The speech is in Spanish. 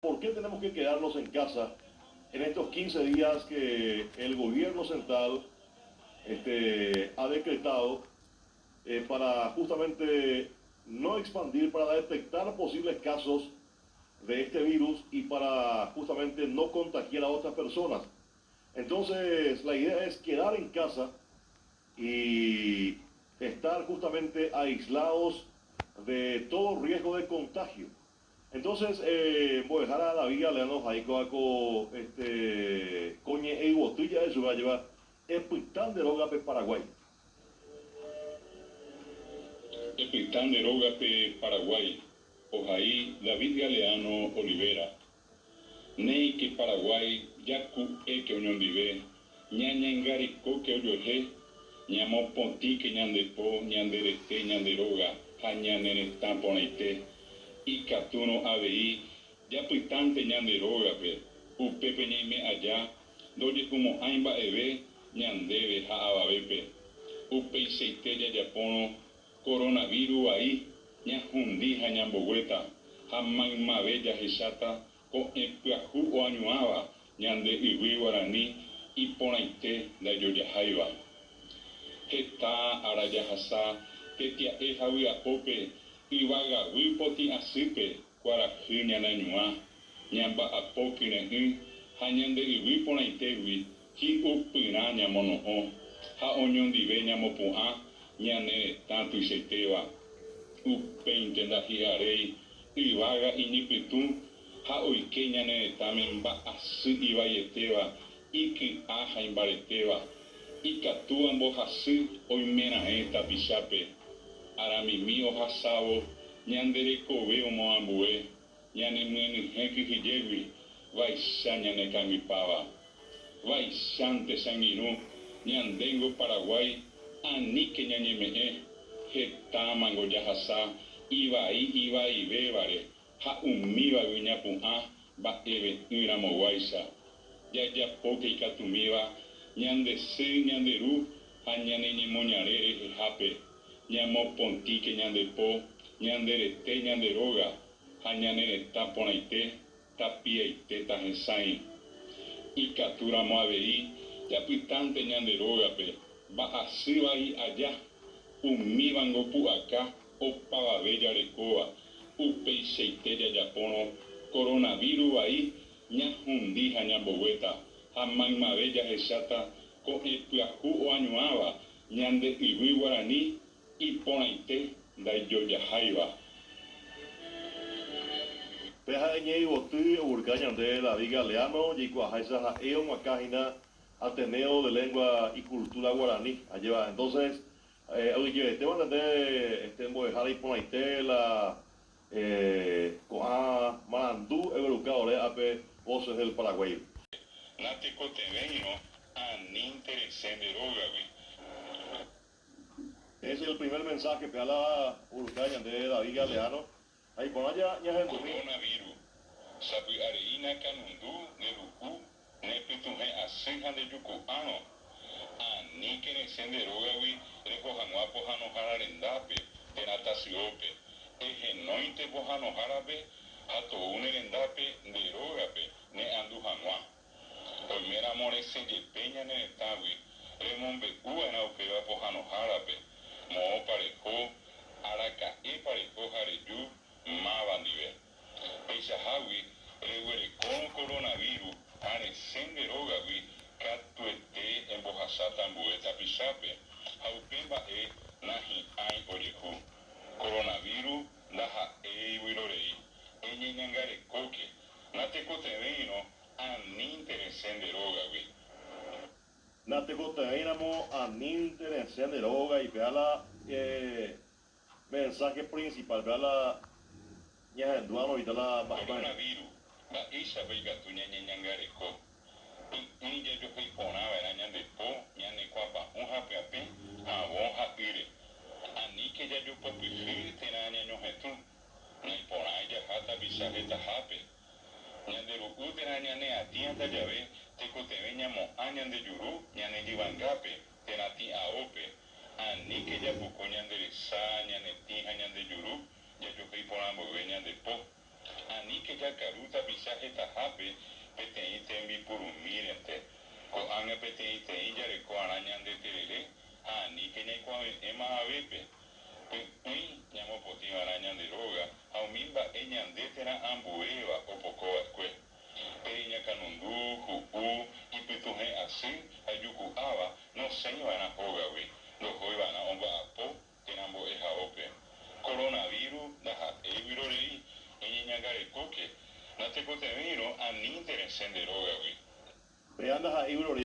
¿Por qué tenemos que quedarnos en casa en estos 15 días que el gobierno central ha decretado para justamente no expandir, para detectar posibles casos de este virus y para justamente no contagiar a otras personas? Entonces, la idea es quedar en casa y estar justamente aislados de todo riesgo de contagio. Entonces, voy a dejar a la vida leanos ahí con coñe e botella de su va a llevar Epitán de Rogape Paraguay. Epitán de Rogape Paraguay. Ojaí David Galeano Olivera. Nei que Paraguay yaku que oñon vive. Ñañengarico que oyoje. Ñamo ponti que ñandepo, ñanderete, ñanderoga. Jañanene tamponaite. Y catuno ABI, ya pitante ñanderoga pe, upepe ñaime allá, doye como aimba ebe, ñandebe ja ababepe, upe y seite ya yapono, coronavirus ahí, ñajundi ja ñambogueta, jamán mabe ya jesata, ko empiaju o añuaba, ñande iwi guaraní, y ponaite da yoyajaiba. Jeta arayajasa, tetia ejawi apope, Iwaga wipoti asipe kuaraji ñanañua ñamba apoki neji hañande iwipona itewi ji upyra ñamono'õ ha oñondive ñamopu'ã ñane tanto iseteva upéinte ndahi'aréi yvága iñipytũ ha oike ñane retãme mba'asy ivaieteva iky'a ha imbaretéva ikatu ambohasy oimeraẽ tapichápe aramimi ohasávo ñanderekove omoambue ñanemyenyhẽ kyhyjégui vaicha ñanekãngipáva vaicháinte changirũ ñandéngo Paraguay aníke ñañeme'ẽ hetãmango jahasa ivaivévare ha umívagui ñapu'ã mba'eve'ỹramoguáicha jajapóke ikatumíva ñandesy ñanderu ha ñaneñemoñare rehehápe ñamopontíke ñandepo, ñanderete ñanderoga, ha ñanereta porãite, tapiaite tahesãi. Ikaturamo avei, japytánte ñanderógape, mba'asývai aja, umívango pu'aka, opavave jarekóva, upeichaite jajapórõ, coronavirus vai, ñahundi ha ñambogueta, ha maymave jahecháta, ko epyahu oañuãva, ñande yvy guarani, iporãite ndaijojahaiva. Peja ñei boty urca ñande David Galeano yikuajaisa ha'e oguakãhína Ateneo de Lengua y Cultura Guaraní alleva. Entonces, oye, te van a tener mbo'ehára iporãite la ko'ã marandú everucadore ape voces del Paraguay. Natecoteveño aninteresenderógagui. Ese es el primer mensaje que habla Uruguaya de David Galeano. Ahí por allá, ya es coronavirus. Sabi areina canundú, neruku, nepituje asejan de yucuano. Ani que ne senderogawi, recojanua pojano jararendape, tenatasiope. Ejenoite pojano jarabe, ato unerendape, nerogape, ne andujanua. Primera more se yepeña ne tawi, remombe uena upeva pojano jarabe. Mo parejo, araca e parejo jareyu, ma bandive. Peisahawi, rehuele con coronavirus, ane senderogawi, catuete en bojasata ambueta pisape. Haupemba nahi ai orehu. Coronavirus, naha wirorei. Eñeñangare coque, natecoteveino, aninteresenderogawi. Natecoteveínamo aninteresenderoga y vea la mensaje principal, vea la ñahenduano y la coronavirus, la isa veigatu ñañangare co. Ella yo fui ponaba era ñandepo, ñanecuapa, un japeape, abon japire. Ani que ya yo popifir tena ñañojetu. Naipona ella jata bisajeta jape. Ñanderu utera ñane atianta llave, tecote ñamo añan de yuru, ñane yivangape, tenati aope. Ani que ya buco ñandere sa, ñane tija ñande yuru, ya yo fui ponambo ñandepo. Ani que ya caruta visaje tajape, peteite mi purumirente. Ko anga peteite injare ko arañan de terere. Ani que ne kwa ema avepe. Ui, nyamo poti arañan de roga. Aumimba eñan de tera ambueva o poco asque. Peña canundu, juku, y petuje así, ayuku ava, no se iban a joga, we. Los iban a omba apo, tenambo eja ope. Coronavirus, daja, evirorei, ñagare coque. No te cote miro, a ni interesen de roga, we. Vean a Ibro